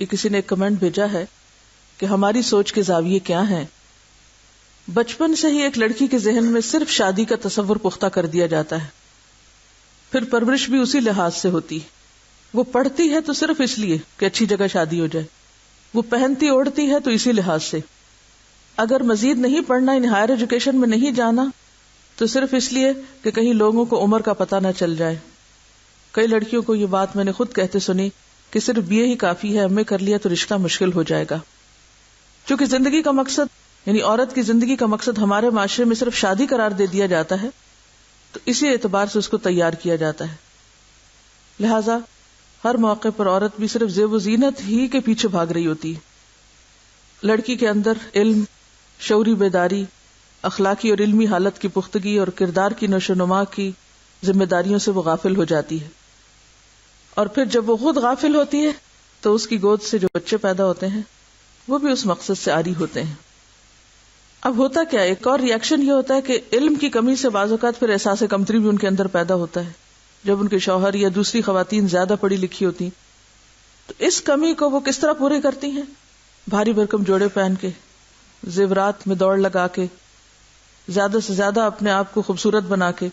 یہ کسی نے ایک کمنٹ بھیجا ہے کہ ہماری سوچ کے زاویے کیا ہیں. بچپن سے ہی ایک لڑکی کے ذہن میں صرف شادی کا تصور پختہ کر دیا جاتا ہے، پھر پرورش بھی اسی لحاظ سے ہوتی. وہ پڑھتی ہے تو صرف اس لیے کہ اچھی جگہ شادی ہو جائے، وہ پہنتی اوڑھتی ہے تو اسی لحاظ سے، اگر مزید نہیں پڑھنا، ان ہائر ایجوکیشن میں نہیں جانا تو صرف اس لیے کہ کہیں لوگوں کو عمر کا پتہ نہ چل جائے. کئی لڑکیوں کو یہ بات میں نے خود کہتے سنی کہ صرف BA ہی کافی ہے، ایم اے کر لیا تو رشتہ مشکل ہو جائے گا. چونکہ زندگی کا مقصد، یعنی عورت کی زندگی کا مقصد ہمارے معاشرے میں صرف شادی قرار دے دیا جاتا ہے، تو اسی اعتبار سے اس کو تیار کیا جاتا ہے. لہذا ہر موقع پر عورت بھی صرف زیب و زینت ہی کے پیچھے بھاگ رہی ہوتی ہے. لڑکی کے اندر علم، شعوری بیداری، اخلاقی اور علمی حالت کی پختگی اور کردار کی نشو و نما کی ذمہ داریوں سے وہ غافل ہو جاتی ہے. اور پھر جب وہ خود غافل ہوتی ہے تو اس کی گود سے جو بچے پیدا ہوتے ہیں وہ بھی اس مقصد سے عاری ہوتے ہیں. اب ہوتا کیا ہے، ایک اور ریئیکشن یہ ہوتا ہے کہ علم کی کمی سے بعض اوقات پھر احساس کمتری بھی ان کے اندر پیدا ہوتا ہے. جب ان کے شوہر یا دوسری خواتین زیادہ پڑھی لکھی ہوتی تو اس کمی کو وہ کس طرح پورے کرتی ہیں؟ بھاری بھرکم جوڑے پہن کے، زیورات میں دوڑ لگا کے، زیادہ سے زیادہ اپنے آپ کو خوبصورت بنا کے،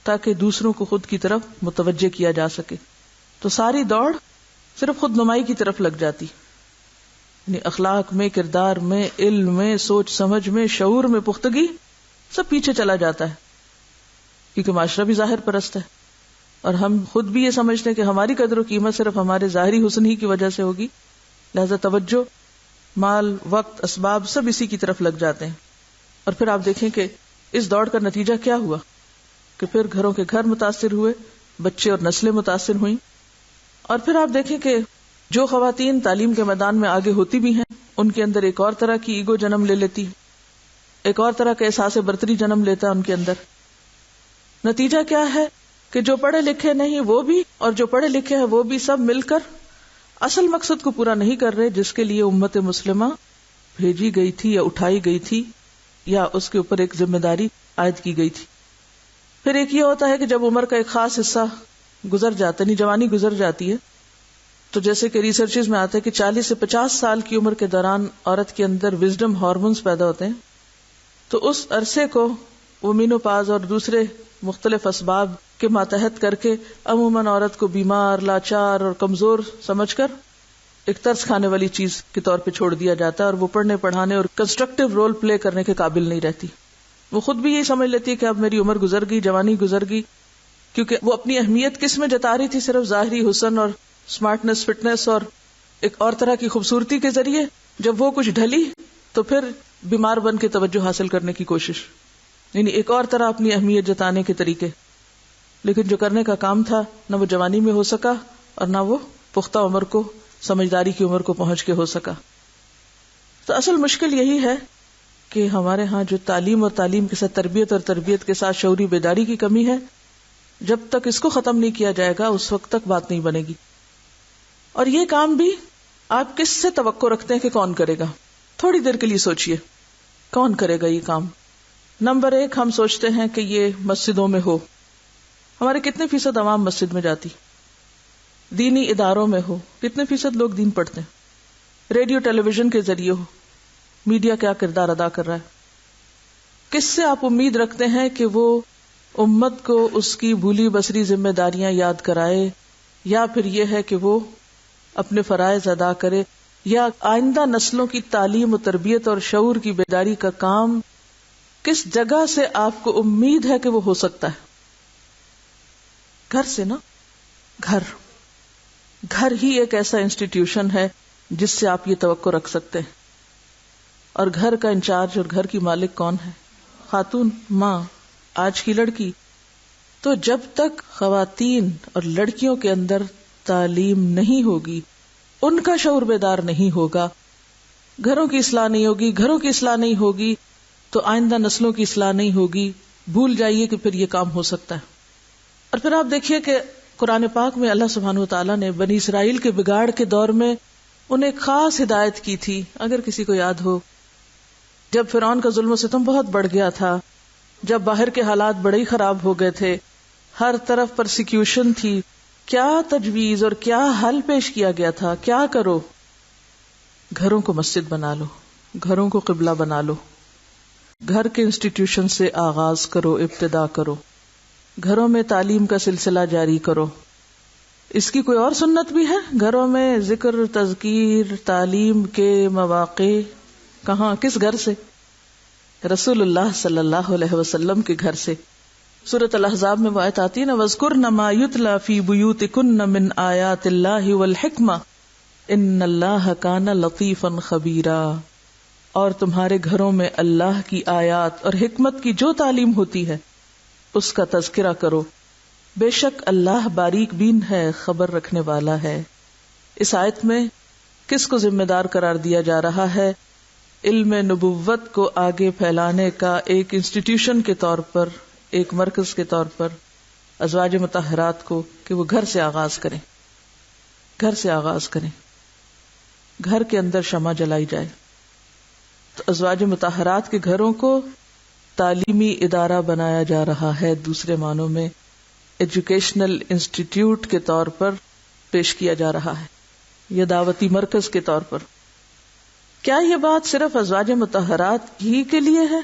تاکہ دوسروں کو خود کی طرف متوجہ کیا جا سکے. تو ساری دوڑ صرف خود نمائی کی طرف لگ جاتی، یعنی اخلاق میں، کردار میں، علم میں، سوچ سمجھ میں، شعور میں پختگی سب پیچھے چلا جاتا ہے، کیونکہ معاشرہ بھی ظاہر پرست ہے اور ہم خود بھی یہ سمجھتے ہیں کہ ہماری قدر و قیمت صرف ہمارے ظاہری حسن ہی کی وجہ سے ہوگی. لہذا توجہ، مال، وقت، اسباب سب اسی کی طرف لگ جاتے ہیں. اور پھر آپ دیکھیں کہ اس دوڑ کا نتیجہ کیا ہوا کہ پھر گھروں کے گھر متاثر ہوئے، بچے اور نسلیں متاثر ہوئیں. اور پھر آپ دیکھیں کہ جو خواتین تعلیم کے میدان میں آگے ہوتی بھی ہیں ان کے اندر ایک اور طرح کی ایگو جنم لے لیتی، ایک اور طرح کا احساس برتری جنم لیتا ہے ان کے اندر. نتیجہ کیا ہے کہ جو پڑھے لکھے نہیں وہ بھی، اور جو پڑھے لکھے ہیں وہ بھی، سب مل کر اصل مقصد کو پورا نہیں کر رہے جس کے لیے امت مسلمہ بھیجی گئی تھی یا اٹھائی گئی تھی یا اس کے اوپر ایک ذمہ داری عائد کی گئی تھی. پھر ایک یہ ہوتا ہے کہ جب عمر کا ایک خاص حصہ گزر جاتا ہے، یعنی جوانی گزر جاتی ہے، تو جیسے کہ ریسرچز میں آتا ہے کہ 40 سے 50 سال کی عمر کے دوران عورت کے اندر وزڈم ہارمونز پیدا ہوتے ہیں. تو اس عرصے کو وہ مینوپاز اور دوسرے مختلف اسباب کے ماتحت کر کے عموماً عورت کو بیمار، لاچار اور کمزور سمجھ کر ایک ترس کھانے والی چیز کے طور پہ چھوڑ دیا جاتا ہے، اور وہ پڑھنے پڑھانے اور کنسٹرکٹیو رول پلے کرنے کے قابل نہیں رہتی. وہ خود بھی یہی سمجھ لیتی ہے کہ اب میری عمر گزر گئی، جوانی گزر گئی، کیونکہ وہ اپنی اہمیت کس میں جتا رہی تھی؟ صرف ظاہری حسن اور سمارٹنس، فٹنس اور ایک اور طرح کی خوبصورتی کے ذریعے. جب وہ کچھ ڈھلی تو پھر بیمار بن کے توجہ حاصل کرنے کی کوشش، یعنی ایک اور طرح اپنی اہمیت جتانے کے طریقے. لیکن جو کرنے کا کام تھا نہ وہ جوانی میں ہو سکا اور نہ وہ پختہ عمر کو، سمجھداری کی عمر کو پہنچ کے ہو سکا. تو اصل مشکل یہی ہے کہ ہمارے ہاں جو تعلیم اور تعلیم کے ساتھ تربیت اور تربیت کے ساتھ شعوری بیداری کی کمی ہے، جب تک اس کو ختم نہیں کیا جائے گا اس وقت تک بات نہیں بنے گی. اور یہ کام بھی آپ کس سے توقع رکھتے ہیں کہ کون کرے گا؟ تھوڑی دیر کے لیے سوچئے، کون کرے گا یہ کام؟ نمبر 1، ہم سوچتے ہیں کہ یہ مسجدوں میں ہو. ہمارے کتنے فیصد عوام مسجد میں جاتی؟ دینی اداروں میں ہو، کتنے فیصد لوگ دین پڑھتے ہیں؟ ریڈیو ٹیلی ویژن کے ذریعے ہو، میڈیا کیا کردار ادا کر رہا ہے؟ کس سے آپ امید رکھتے ہیں کہ وہ امت کو اس کی بھولی بسری ذمہ داریاں یاد کرائے، یا پھر یہ ہے کہ وہ اپنے فرائض ادا کرے، یا آئندہ نسلوں کی تعلیم و تربیت اور شعور کی بیداری کا کام کس جگہ سے آپ کو امید ہے کہ وہ ہو سکتا ہے؟ گھر سے نا. گھر ہی ایک ایسا انسٹیٹیوشن ہے جس سے آپ یہ توقع رکھ سکتے ہیں. اور گھر کا انچارج اور گھر کی مالک کون ہے؟ خاتون، ماں، آج کی لڑکی. تو جب تک خواتین اور لڑکیوں کے اندر تعلیم نہیں ہوگی، ان کا شعور بیدار نہیں ہوگا، گھروں کی اصلاح نہیں ہوگی، گھروں کی اصلاح نہیں ہوگی تو آئندہ نسلوں کی اصلاح نہیں ہوگی. بھول جائیے کہ پھر یہ کام ہو سکتا ہے. اور پھر آپ دیکھیے کہ قرآن پاک میں اللہ سبحانہ وتعالیٰ نے بنی اسرائیل کے بگاڑ کے دور میں انہیں ایک خاص ہدایت کی تھی. اگر کسی کو یاد ہو، جب فرعون کا ظلم و ستم بہت بڑھ گیا تھا، جب باہر کے حالات بڑے ہی خراب ہو گئے تھے، ہر طرف پرسیکیوشن تھی، کیا تجویز اور کیا حل پیش کیا گیا تھا؟ کیا کرو؟ گھروں کو مسجد بنا لو، گھروں کو قبلہ بنا لو، گھر کے انسٹیٹیوشن سے آغاز کرو، ابتدا کرو، گھروں میں تعلیم کا سلسلہ جاری کرو. اس کی کوئی اور سنت بھی ہے؟ گھروں میں ذکر، تذکیر، تعلیم کے مواقع کہاں، کس گھر سے؟ رسول اللہ صلی اللہ علیہ وسلم کے گھر سے. سورۃ الاحزاب میں وہ آیت آتی ہے نا، وَاذْكُرْنَ مَا يُتْلَى فِي بُيُوتِكُنَّ مِنْ آيَاتِ اللَّهِ وَالْحِكْمَةِ إِنَّ اللَّهَ كَانَ لَطِيفًا خَبِيرًا. اور تمہارے گھروں میں اللہ کی آیات اور حکمت کی جو تعلیم ہوتی ہے اس کا تذکرہ کرو، بے شک اللہ باریک بین ہے، خبر رکھنے والا ہے. اس آیت میں کس کو ذمہ دار قرار دیا جا رہا ہے؟ علم نبوت کو آگے پھیلانے کا ایک انسٹیٹیوشن کے طور پر، ایک مرکز کے طور پر ازواج مطہرات کو، کہ وہ گھر سے آغاز کریں، گھر سے آغاز کریں، گھر کے اندر شمع جلائی جائے. تو ازواج مطہرات کے گھروں کو تعلیمی ادارہ بنایا جا رہا ہے، دوسرے معنوں میں ایجوکیشنل انسٹیٹیوٹ کے طور پر پیش کیا جا رہا ہے، یا دعوتی مرکز کے طور پر. کیا یہ بات صرف ازواج مطہرات ہی کے لیے ہے؟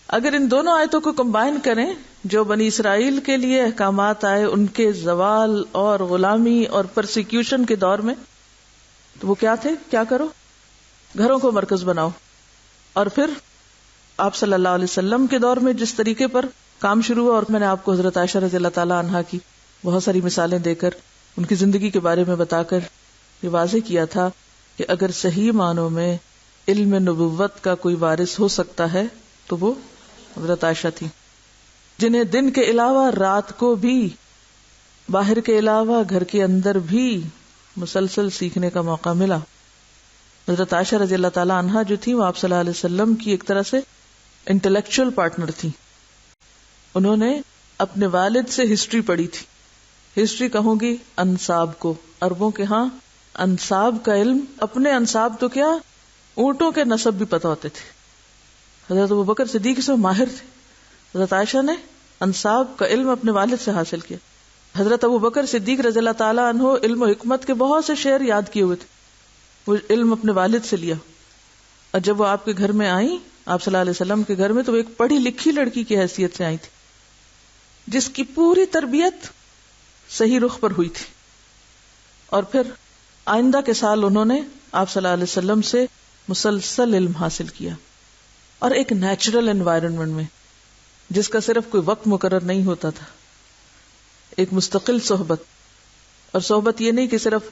اگر ان دونوں آیتوں کو کمبائن کریں، جو بنی اسرائیل کے لیے احکامات آئے ان کے زوال اور غلامی اور پرسیکیوشن کے دور میں، تو وہ کیا تھے؟ کیا کرو؟ گھروں کو مرکز بناؤ. اور پھر آپ صلی اللہ علیہ وسلم کے دور میں جس طریقے پر کام شروع ہوا، اور میں نے آپ کو حضرت عائشہ رضی اللہ تعالی عنہا کی بہت ساری مثالیں دے کر، ان کی زندگی کے بارے میں بتا کر یہ واضح کیا تھا کہ اگر صحیح معنوں میں علم نبوت کا کوئی وارث ہو سکتا ہے تو وہ حضرت عائشہ تھی، جنہیں دن کے علاوہ رات کو بھی، باہر کے علاوہ گھر کے اندر بھی مسلسل سیکھنے کا موقع ملا. حضرت عائشہ رضی اللہ تعالی عنہا جو تھی، وہ آپ صلی اللہ علیہ وسلم کی ایک طرح سے انٹلیکچوئل پارٹنر تھی. انہوں نے اپنے والد سے ہسٹری پڑھی تھی. ہسٹری کہوں گی انساب کو، عربوں کے ہاں انساب کا علم، اپنے انساب تو کیا اونٹوں کے نسب بھی پتہ ہوتے تھے. حضرت ابوبکر صدیق سے ماہر تھے. حضرت عائشہ نے انساب کا علم اپنے والد سے حاصل کیا. حضرت ابوبکر صدیق رضی اللہ تعالیٰ عنہ علم و حکمت کے بہت سے شعر یاد کیے ہوئے تھے، وہ علم اپنے والد سے لیا. اور جب وہ آپ کے گھر میں آئیں، آپ صلی اللہ علیہ وسلم کے گھر میں، تو وہ ایک پڑھی لکھی لڑکی کی حیثیت سے آئی تھی، جس کی پوری تربیت صحیح رخ پر ہوئی تھی. اور پھر آئندہ کے سال انہوں نے آپ صلی اللہ علیہ وسلم سے مسلسل علم حاصل کیا، اور ایک نیچرل انوائرنمنٹ میں، جس کا صرف کوئی وقت مقرر نہیں ہوتا تھا، ایک مستقل صحبت. اور صحبت یہ نہیں کہ صرف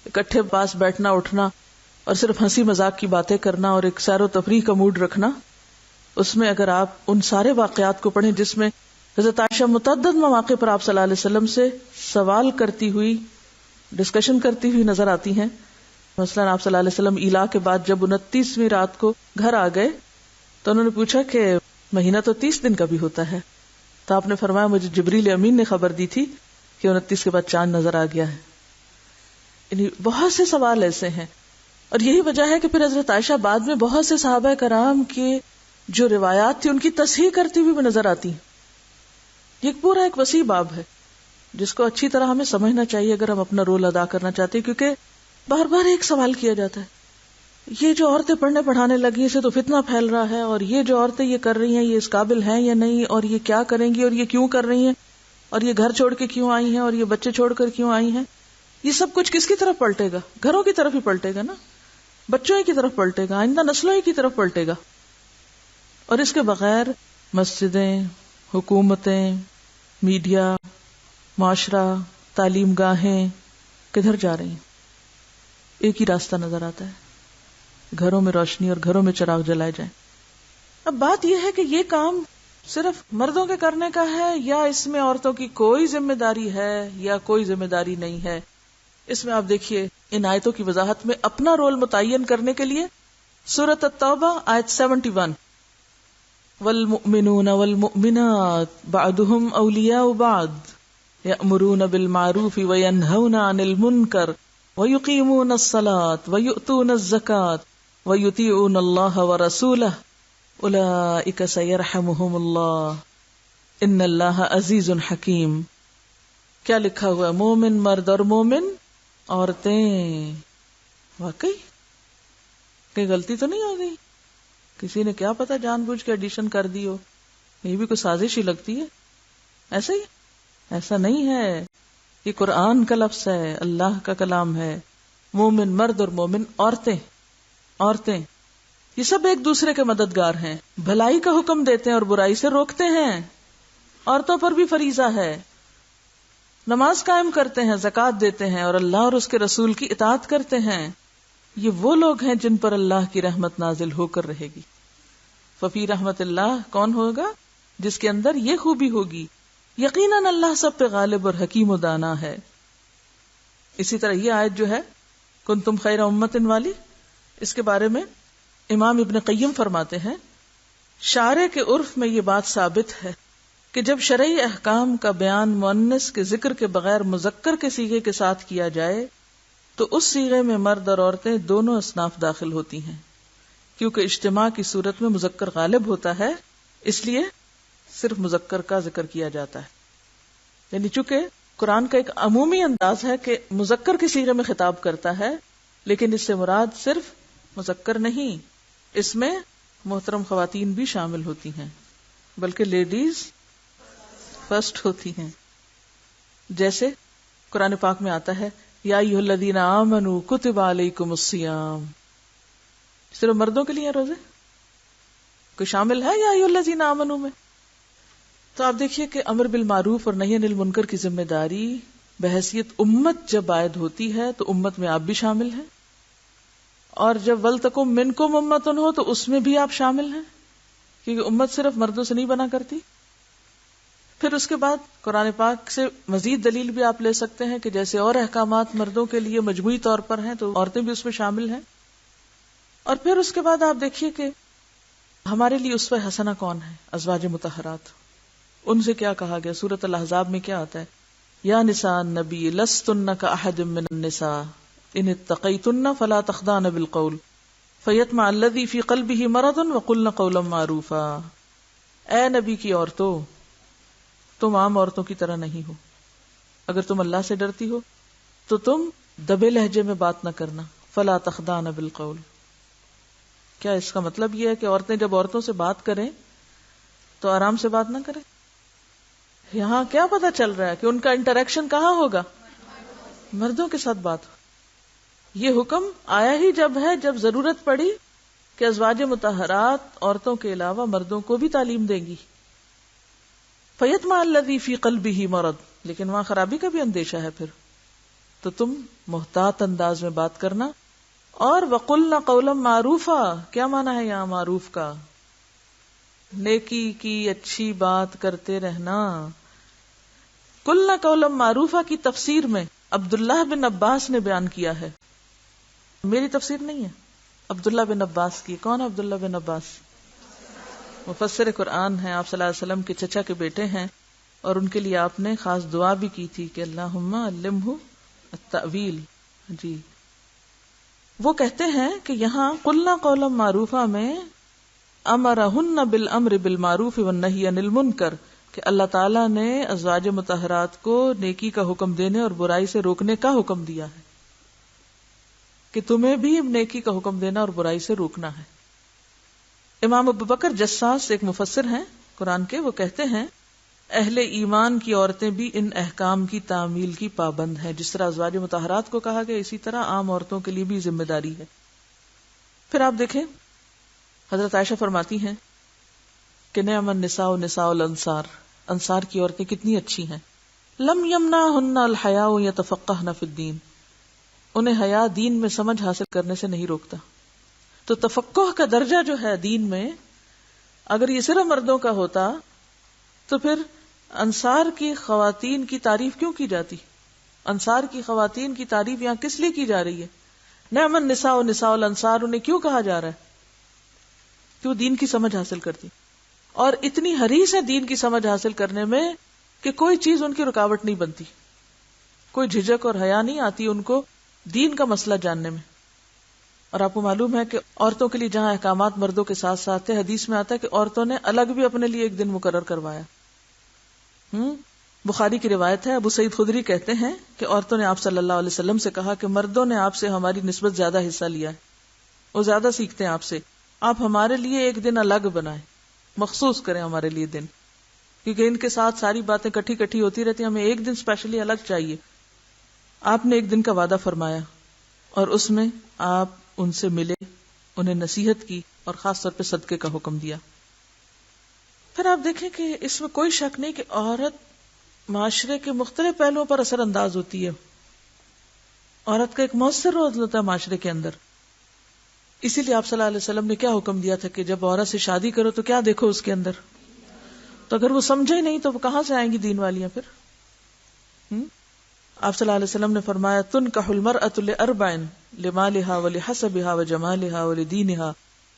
اکٹھے پاس بیٹھنا اٹھنا اور صرف ہنسی مذاق کی باتیں کرنا اور ایک سیر و تفریح کا موڈ رکھنا. اس میں اگر آپ ان سارے واقعات کو پڑھیں جس میں حضرت عائشہ متعدد مواقع پر آپ صلی اللہ علیہ وسلم سے سوال کرتی ہوئی، ڈسکشن کرتی ہوئی نظر آتی ہیں. مثلا آپ صلی اللہ علیہ وسلم ایلا کے بعد جب 29ویں رات کو گھر آ گئے تو انہوں نے پوچھا کہ مہینہ تو 30 دن کا بھی ہوتا ہے. تو آپ نے فرمایا مجھے جبریل امین نے خبر دی تھی کہ 29 کے بعد چاند نظر آ گیا ہے. یعنی بہت سے سوال ایسے ہیں، اور یہی وجہ ہے کہ پھر حضرت عائشہ بعد میں بہت سے صحابہ کرام کے جو روایات تھی ان کی تصحیح کرتی ہوئی بھی نظر آتی ہیں. یہ پورا ایک وسیع باب ہے جس کو اچھی طرح ہمیں سمجھنا چاہیے اگر ہم اپنا رول ادا کرنا چاہتے ہیں. کیونکہ بار بار ایک سوال کیا جاتا ہے، یہ جو عورتیں پڑھنے پڑھانے لگی اسے تو فتنہ پھیل رہا ہے، اور یہ جو عورتیں یہ کر رہی ہیں یہ اس قابل ہیں یا نہیں، اور یہ کیا کریں گی، اور یہ کیوں کر رہی ہیں، اور یہ گھر چھوڑ کے کیوں آئی ہیں، اور یہ بچے چھوڑ کر کیوں آئی ہیں. یہ سب کچھ کس کی طرف پلٹے گا؟ گھروں کی طرف ہی پلٹے گا نا، بچوں ہی کی طرف پلٹے گا، آئندہ نسلوں ہی کی طرف پلٹے گا. اور اس کے بغیر مسجدیں، حکومتیں، میڈیا، معاشرہ، تعلیم گاہیں کدھر جا رہی ہیں؟ ایک ہی راستہ نظر آتا ہے، گھروں میں روشنی اور گھروں میں چراغ جلائے جائیں. اب بات یہ ہے کہ یہ کام صرف مردوں کے کرنے کا ہے، یا اس میں عورتوں کی کوئی ذمہ داری ہے یا کوئی ذمہ داری نہیں ہے. اس میں آپ دیکھیے ان آیتوں کی وضاحت میں اپنا رول متعین کرنے کے لیے سورۃ التوبہ آیت 71، والمؤمنون والمؤمنات بعضهم اولیاء بعض یأمرون بالمعروف وینہون عن المنکر ویقیمون الصلاة ویؤتون الزکاة ویطیعون اللہ ورسولہ اولئک سیرحمہم اللہ ان اللہ عزیز حکیم. کیا لکھا ہوا ہے؟ مومن مرد اور مومن عورتیں. واقعی کہ غلطی تو نہیں ہو گئی, کسی نے کیا پتا جان بوجھ کے ایڈیشن کر دی ہو, یہ بھی کوئی سازش ہی لگتی ہے. ایسا ہی ایسا نہیں ہے, یہ قرآن کا لفظ ہے, اللہ کا کلام ہے. مومن مرد اور مومن عورتیں یہ سب ایک دوسرے کے مددگار ہیں, بھلائی کا حکم دیتے ہیں اور برائی سے روکتے ہیں. عورتوں پر بھی فریضہ ہے, نماز قائم کرتے ہیں, زکوٰۃ دیتے ہیں اور اللہ اور اس کے رسول کی اطاعت کرتے ہیں. یہ وہ لوگ ہیں جن پر اللہ کی رحمت نازل ہو کر رہے گی. ففی رحمت اللہ کون ہوگا؟ جس کے اندر یہ خوبی ہوگی. یقیناً اللہ سب پہ غالب اور حکیم و دانا ہے. اسی طرح یہ آیت جو ہے کنتم خیر امت والی, اس کے بارے میں امام ابن قیم فرماتے ہیں شارع کے عرف میں یہ بات ثابت ہے کہ جب شرعی احکام کا بیان مؤنث کے ذکر کے بغیر مذکر کے صیغے کے ساتھ کیا جائے تو اس صیغے میں مرد اور عورتیں دونوں اصناف داخل ہوتی ہیں, کیونکہ اجتماع کی صورت میں مذکر غالب ہوتا ہے, اس لیے صرف مذکر کا ذکر کیا جاتا ہے. یعنی چونکہ قرآن کا ایک عمومی انداز ہے کہ مذکر کے صیغے میں خطاب کرتا ہے, لیکن اس سے مراد صرف مذکر نہیں, اس میں محترم خواتین بھی شامل ہوتی ہیں, بلکہ لیڈیز فرسٹ ہوتی ہیں. جیسے قرآن پاک میں آتا ہے یا ایھا الذین آمنوا کتب علیکم الصیام, صرف مردوں کے لیے روزے, کوئی شامل ہے یا ایھا الذین آمنوا میں؟ تو آپ دیکھیے کہ امر بالمعروف اور نہی عن المنکر کی ذمہ داری بحیثیت امت جب عائد ہوتی ہے تو امت میں آپ بھی شامل ہیں, اور جب ولتکم منکم امۃ ہو تو اس میں بھی آپ شامل ہیں, کیونکہ امت صرف مردوں سے نہیں بنا کرتی. پھر اس کے بعد قرآن پاک سے مزید دلیل بھی آپ لے سکتے ہیں کہ جیسے اور احکامات مردوں کے لیے مجموعی طور پر ہیں تو عورتیں بھی اس میں شامل ہیں. اور پھر اس کے بعد آپ دیکھیے کہ ہمارے لیے اسوہ حسنہ کون ہے؟ ازواج مطہرات. ان سے کیا کہا گیا؟ سورۃ الاحزاب میں کیا آتا ہے؟ یا نساء النبی لستن کاحد من النساء ان اتقیتن فلا تخضعن بالقول فیطمع الذی فی قلبہ مرض وقلن قولا معروفا. اے نبی کی عورتوں, تم عام عورتوں کی طرح نہیں ہو. اگر تم اللہ سے ڈرتی ہو تو تم دبے لہجے میں بات نہ کرنا. فلا تخضعن بالقول, کیا اس کا مطلب یہ ہے کہ عورتیں جب عورتوں سے بات کریں تو آرام سے بات نہ کریں؟ یہاں کیا پتا چل رہا ہے کہ ان کا انٹریکشن کہاں ہوگا؟ مردوں کے ساتھ بات ہو. یہ حکم آیا ہی جب ہے جب ضرورت پڑی کہ ازواج مطہرات عورتوں کے علاوہ مردوں کو بھی تعلیم دیں گی. فیطمع الذی فی قلبہ مرض, لیکن وہاں خرابی کا بھی اندیشہ ہے. پھر تو تم محتاط انداز میں بات کرنا. اور وقلن قولا معروفا, کیا معنی ہے یہاں معروف کا؟ نیکی کی اچھی بات کرتے رہنا. قلن قولا معروفا کی تفسیر میں عبداللہ بن عباس نے بیان کیا ہے, میری تفسیر نہیں ہے, عبداللہ بن عباس کی. کون ہے عبداللہ بن عباس؟ مفسر قرآن ہیں, آپ صلی اللہ علیہ وسلم کے چچا کے بیٹے ہیں, اور ان کے لیے آپ نے خاص دعا بھی کی تھی کہ اللہم علمہ التأویل. جی, وہ کہتے ہیں کہ یہاں قلنا قولا معروفا میں امرہن بالامر بالمعروف والنہی عن المنکر, کہ اللہ تعالیٰ نے ازواج مطہرات کو نیکی کا حکم دینے اور برائی سے روکنے کا حکم دیا ہے, کہ تمہیں بھی نیکی کا حکم دینا اور برائی سے روکنا ہے. امام ابو بکر جساس ایک مفسر ہیں قرآن کے, وہ کہتے ہیں اہل ایمان کی عورتیں بھی ان احکام کی تعمیل کی پابند ہیں. جس طرح ازواج مطہرات کو کہا گیا, اسی طرح عام عورتوں کے لیے بھی ذمہ داری ہے. پھر آپ دیکھیں حضرت عائشہ فرماتی ہیں کہ نعم النساء نساء الانصار, انصار کی عورتیں کتنی اچھی ہیں. لم یمنعہن الحیاء یتفقہن فی الدین, انہیں حیا دین میں سمجھ حاصل کرنے سے نہیں روکتا. تو تفقہ کا درجہ جو ہے دین میں, اگر یہ صرف مردوں کا ہوتا تو پھر انصار کی خواتین کی تعریف کیوں کی جاتی؟ انصار کی خواتین کی تعریف یہاں کس لیے کی جا رہی ہے؟ نعم النساء نساء الانصار, انہیں کیوں کہا جا رہا ہے؟ کیوں دین کی سمجھ حاصل کرتی, اور اتنی حریص ہے دین کی سمجھ حاصل کرنے میں کہ کوئی چیز ان کی رکاوٹ نہیں بنتی, کوئی جھجک اور حیا نہیں آتی ان کو دین کا مسئلہ جاننے میں. اور آپ کو معلوم ہے کہ عورتوں کے لیے جہاں احکامات مردوں کے ساتھ ساتھ ہے, حدیث میں آتا ہے کہ عورتوں نے الگ بھی اپنے لیے ایک دن مقرر کروایا. بخاری کی روایت ہے, ابو سعید خدری کہتے ہیں کہ عورتوں نے آپ صلی اللہ علیہ وسلم سے کہا کہ مردوں نے آپ سے ہماری نسبت زیادہ حصہ لیا ہے, وہ زیادہ سیکھتے ہیں آپ سے. آپ ہمارے لیے ایک دن الگ بنائیں, مخصوص کریں ہمارے لیے دن, کیونکہ ان کے ساتھ ساری باتیں کٹھی ہوتی رہتی ہیں, ہمیں ایک دن اسپیشلی الگ چاہیے. آپ نے ایک دن کا وعدہ فرمایا اور اس میں آپ ان سے ملے, انہیں نصیحت کی اور خاص طور پہ صدقے کا حکم دیا. پھر آپ دیکھیں کہ اس میں کوئی شک نہیں کہ عورت معاشرے کے مختلف پہلوؤں پر اثر انداز ہوتی ہے. عورت کا ایک مؤثر رول ہوتا ہے معاشرے کے اندر. اسی لیے آپ صلی اللہ علیہ وسلم نے کیا حکم دیا تھا کہ جب عورت سے شادی کرو تو کیا دیکھو اس کے اندر, تو اگر وہ سمجھے ہی نہیں تو وہ کہاں سے آئیں گی دین والیاں پھر. آپ صلی اللہ علیہ وسلم نے فرمایا تنکح المرأة لأربع لمالها ولحسبها وجمالها ولدینها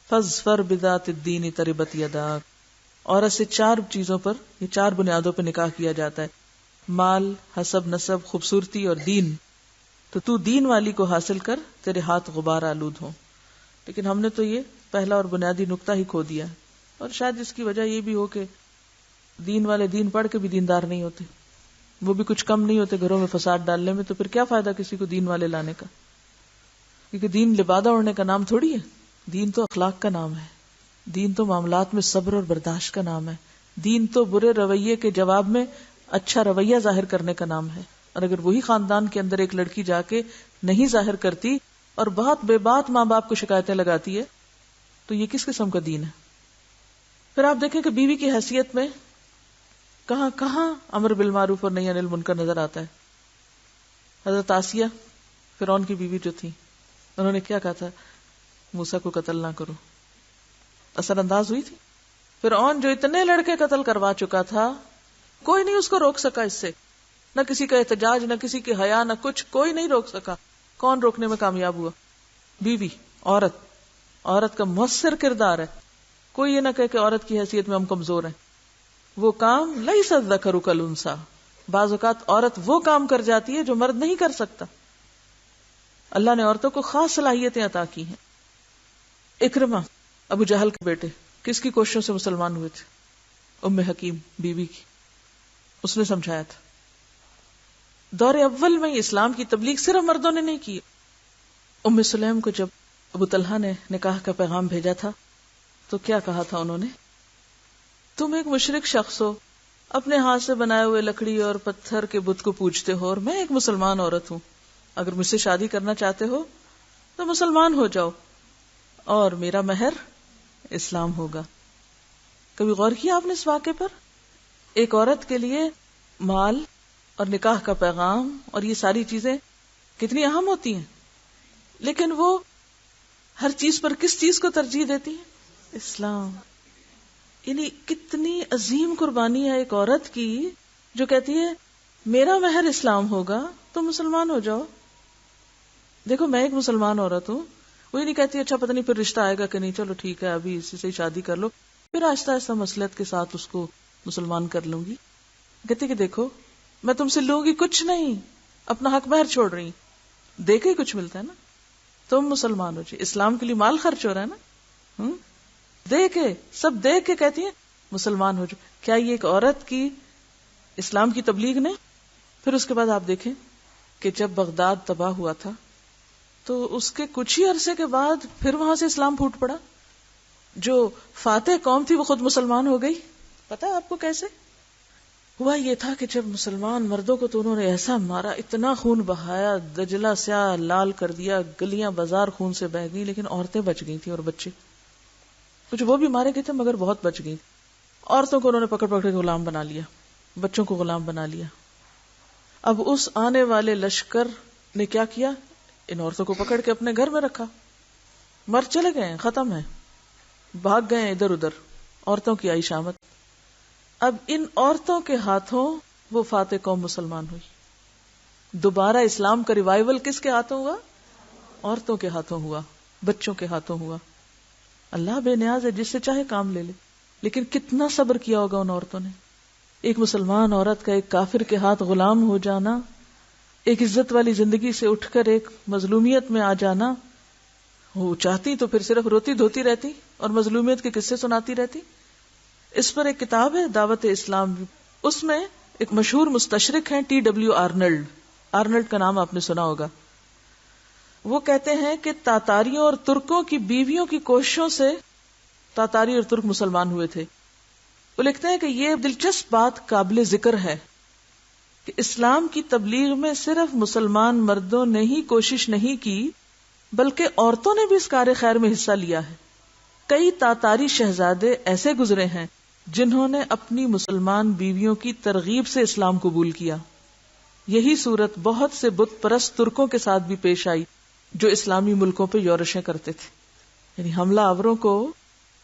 فاظفر بذات الدین تربت یداک. عورت سے 4 چیزوں پر, یہ 4 بنیادوں پر نکاح کیا جاتا ہے, مال, حسب, نسب, خوبصورتی اور دین. تو دین والی کو حاصل کر, تیرے ہاتھ غبار آلود ہوں. لیکن ہم نے تو یہ پہلا اور بنیادی نقطہ ہی کھو دیا, اور شاید اس کی وجہ یہ بھی ہو کہ دین والے دین پڑھ کے بھی دیندار نہیں ہوتے, وہ بھی کچھ کم نہیں ہوتے گھروں میں فساد ڈالنے میں. تو پھر کیا فائدہ کسی کو دین والے لانے کا, کیونکہ دین لبادہ اوڑھنے کا نام تھوڑی ہے. دین تو اخلاق کا نام ہے, دین تو معاملات میں صبر اور برداشت کا نام ہے, دین تو برے رویے کے جواب میں اچھا رویہ ظاہر کرنے کا نام ہے. اور اگر وہی خاندان کے اندر ایک لڑکی جا کے نہیں ظاہر کرتی اور بہت بے بات ماں باپ کو شکایتیں لگاتی ہے, تو یہ کس قسم کا دین ہے؟ پھر آپ دیکھیں کہ بیوی کی حیثیت میں کہاں کہاں امر بالمعروف اور نہی عن المنکر نظر آتا ہے. حضرت آسیہ فرعون کی بیوی جو تھی, انہوں نے کیا کہا تھا, موسیٰ کو قتل نہ کرو. اثر انداز ہوئی تھی. فرعون جو اتنے لڑکے قتل کروا چکا تھا, کوئی نہیں اس کو روک سکا اس سے, نہ کسی کا احتجاج, نہ کسی کی حیا, نہ کچھ, کوئی نہیں روک سکا. کون روکنے میں کامیاب ہوا؟ بیوی, عورت کا مؤثر کردار ہے. کوئی یہ نہ کہے کہ عورت کی حیثیت میں ہم کمزور ہیں. وہ کام لیس الذکر کالانثی, بعض اوقات عورت وہ کام کر جاتی ہے جو مرد نہیں کر سکتا. اللہ نے عورتوں کو خاص صلاحیتیں عطا کی ہیں. اکرمہ ابو جہل کے بیٹے کس کی کوششوں سے مسلمان ہوئے تھے؟ ام حکیم بیوی کی, اس نے سمجھایا تھا. دور اول میں اسلام کی تبلیغ صرف مردوں نے نہیں کی. ام سلیم کو جب ابو طلحہ نے نکاح کا پیغام بھیجا تھا تو کیا کہا تھا انہوں نے؟ تم ایک مشرک شخص ہو, اپنے ہاتھ سے بنائے ہوئے لکڑی اور پتھر کے بت کو پوجتے ہو, اور میں ایک مسلمان عورت ہوں. اگر مجھ سے شادی کرنا چاہتے ہو تو مسلمان ہو جاؤ, اور میرا مہر اسلام ہوگا. کبھی غور کیا آپ نے اس واقعے پر؟ ایک عورت کے لیے مال اور نکاح کا پیغام اور یہ ساری چیزیں کتنی اہم ہوتی ہیں, لیکن وہ ہر چیز پر کس چیز کو ترجیح دیتی ہیں؟ اسلام. یعنی کتنی عظیم قربانی ہے ایک عورت کی جو کہتی ہے میرا مہر اسلام ہوگا, تو مسلمان ہو جاؤ. دیکھو میں ایک مسلمان عورت ہوں, وہی نہیں کہتی اچھا پتہ نہیں پھر رشتہ آئے گا کہ نہیں, چلو ٹھیک ہے ابھی اسی سے شادی کر لو, پھر آہستہ آہستہ مصلحت کے ساتھ اس کو مسلمان کر لوں گی. کہتی کہ دیکھو میں تم سے لوں گی کچھ نہیں, اپنا حق مہر چھوڑ رہی, دے کے ہی کچھ ملتا ہے نا, تم مسلمان ہو جائے. اسلام کے لیے مال خرچ ہو رہا ہے نا, دے کے, سب دے کے کہتی ہیں مسلمان ہو جائے. کیا یہ ایک عورت کی اسلام کی تبلیغ نے؟ پھر اس کے بعد آپ دیکھیں کہ جب بغداد تباہ ہوا تھا تو اس کے کچھ ہی عرصے کے بعد پھر وہاں سے اسلام پھوٹ پڑا. جو فاتح قوم تھی وہ خود مسلمان ہو گئی. پتا ہے آپ کو کیسے ہوا؟ یہ تھا کہ جب مسلمان مردوں کو تو انہوں نے ایسا مارا, اتنا خون بہایا, دجلہ سیاہ لال کر دیا, گلیاں بازار خون سے بہہ گئی, لیکن عورتیں بچ گئی تھیں اور بچے, کچھ وہ بھی مارے گئے تھے مگر بہت بچ گئی. عورتوں کو انہوں نے پکڑ پکڑ کے غلام بنا لیا, بچوں کو غلام بنا لیا. اب اس آنے والے لشکر نے کیا کیا, ان عورتوں کو پکڑ کے اپنے گھر میں رکھا. مر چلے گئے, ختم ہے, بھاگ گئے ادھر ادھر, عورتوں کی آئی شامت. اب ان عورتوں کے ہاتھوں وہ فاتح قوم مسلمان ہوئی. دوبارہ اسلام کا ریوائول کس کے ہاتھوں ہوا؟ عورتوں کے ہاتھوں ہوا, بچوں کے ہاتھوں ہوا. اللہ بے نیاز ہے, جس سے چاہے کام لے لے. لیکن کتنا صبر کیا ہوگا ان عورتوں نے. ایک مسلمان عورت کا ایک کافر کے ہاتھ غلام ہو جانا, ایک عزت والی زندگی سے اٹھ کر ایک مظلومیت میں آ جانا. وہ چاہتی تو پھر صرف روتی دھوتی رہتی اور مظلومیت کے قصے سناتی رہتی. اس پر ایک کتاب ہے دعوت اسلام, اس میں ایک مشہور مستشرق ہیں T.W. آرنلڈ کا نام آپ نے سنا ہوگا. وہ کہتے ہیں کہ تاتاریوں اور ترکوں کی بیویوں کی کوششوں سے تاتاری اور ترک مسلمان ہوئے تھے. وہ لکھتے ہیں کہ یہ دلچسپ بات قابل ذکر ہے کہ اسلام کی تبلیغ میں صرف مسلمان مردوں نے ہی کوشش نہیں کی بلکہ عورتوں نے بھی اس کار خیر میں حصہ لیا ہے. کئی تاتاری شہزادے ایسے گزرے ہیں جنہوں نے اپنی مسلمان بیویوں کی ترغیب سے اسلام قبول کیا. یہی صورت بہت سے بت پرست ترکوں کے ساتھ بھی پیش آئی جو اسلامی ملکوں پہ یورشیں کرتے تھے. یعنی حملہ آوروں کو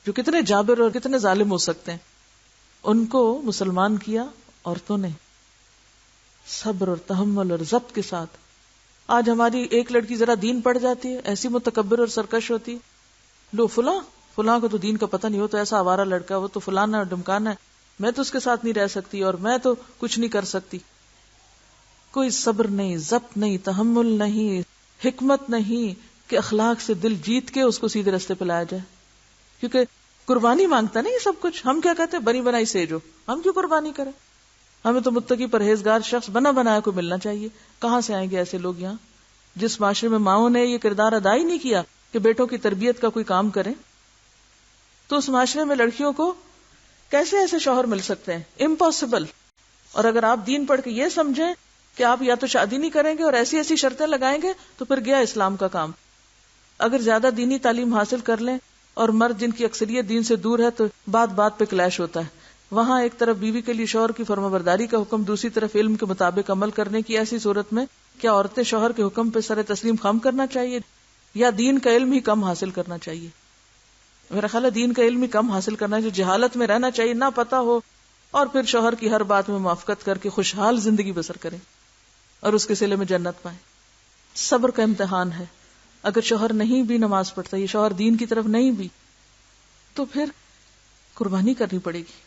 جو کتنے جابر اور کتنے ظالم ہو سکتے ہیں ان کو مسلمان کیا عورتوں نے صبر اور تحمل اور ضبط کے ساتھ. آج ہماری ایک لڑکی ذرا دین پڑ جاتی ہے ایسی متکبر اور سرکش ہوتی, لو فلاں کو تو دین کا پتہ نہیں ہو, تو ایسا آوارہ لڑکا, وہ تو فلانا ہے ڈمکانا ہے, میں تو اس کے ساتھ نہیں رہ سکتی اور میں تو کچھ نہیں کر سکتی. کوئی صبر نہیں, ضبط نہیں, تحمل نہیں, حکمت نہیں کہ اخلاق سے دل جیت کے اس کو سیدھے رستے پہ لایا جائے. کیونکہ قربانی مانگتا نا یہ سب کچھ. ہم کیا کہتے ہیں, بنی بنائی سیج ہو, ہم کیوں قربانی کریں؟ ہمیں تو متقی پرہیزگار شخص بنا بنایا کو ملنا چاہیے. کہاں سے آئیں گے ایسے لوگ یہاں؟ جس معاشرے میں ماؤں نے یہ کردار ادا ہی نہیں کیا کہ بیٹوں کی تربیت کا کوئی کام کریں, تو اس معاشرے میں لڑکیوں کو کیسے ایسے شوہر مل سکتے ہیں؟ امپاسبل. اور اگر آپ دین پڑھ کے یہ سمجھیں کہ آپ یا تو شادی نہیں کریں گے اور ایسی ایسی شرطیں لگائیں گے تو پھر گیا اسلام کا کام. اگر زیادہ دینی تعلیم حاصل کر لیں اور مرد جن کی اکثریت دین سے دور ہے تو بات بات پہ کلیش ہوتا ہے. وہاں ایک طرف بیوی کے لیے شوہر کی فرما برداری کا حکم, دوسری طرف علم کے مطابق عمل کرنے کی. ایسی صورت میں کیا عورتیں شوہر کے حکم پہ سر تسلیم خم کرنا چاہیے یا دین کا علم ہی کم حاصل کرنا چاہیے؟ میرا خیال ہے دین کا علم ہی کم حاصل کرنا ہے, جو جہالت میں رہنا چاہیے, نہ پتا ہو, اور پھر شوہر کی ہر بات میں موافقت کر کے خوشحال زندگی بسر کریں اور اس کے صلے میں جنت پائیں. صبر کا امتحان ہے. اگر شوہر نہیں بھی نماز پڑھتا, یہ شوہر دین کی طرف نہیں بھی, تو پھر قربانی کرنی پڑے گی,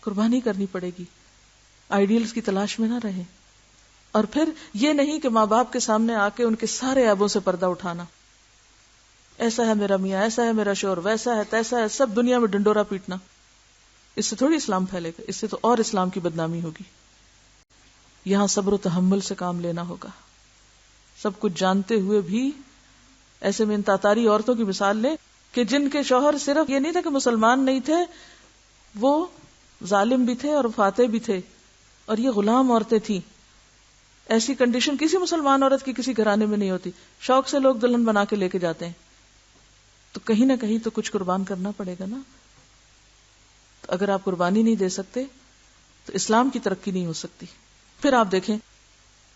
قربانی کرنی پڑے گی. آئیڈیلز کی تلاش میں نہ رہے. اور پھر یہ نہیں کہ ماں باپ کے سامنے آ کے ان کے سارے عیبوں سے پردہ اٹھانا, ایسا ہے میرا میاں, ایسا ہے میرا شوہر, ویسا ہے تیسا ہے, سب دنیا میں ڈنڈورا پیٹنا. اس سے تھوڑی اسلام پھیلے گا, اس سے تو اور اسلام کی بدنامی ہوگی. یہاں صبر و تحمل سے کام لینا ہوگا. سب کچھ جانتے ہوئے بھی ایسے میں ان تاتاری عورتوں کی مثال لیں کہ جن کے شوہر صرف یہ نہیں تھا کہ مسلمان نہیں تھے, وہ ظالم بھی تھے اور فاتح بھی تھے, اور یہ غلام عورتیں تھیں. ایسی کنڈیشن کسی مسلمان عورت کی کسی گھرانے میں نہیں ہوتی. شوق سے لوگ دلہن بنا کے لے کے جاتے ہیں, تو کہیں نہ کہیں تو کچھ قربان کرنا پڑے گا نا. تو اگر آپ قربانی نہیں دے سکتے تو اسلام کی ترقی نہیں ہو سکتی. پھر آپ دیکھیں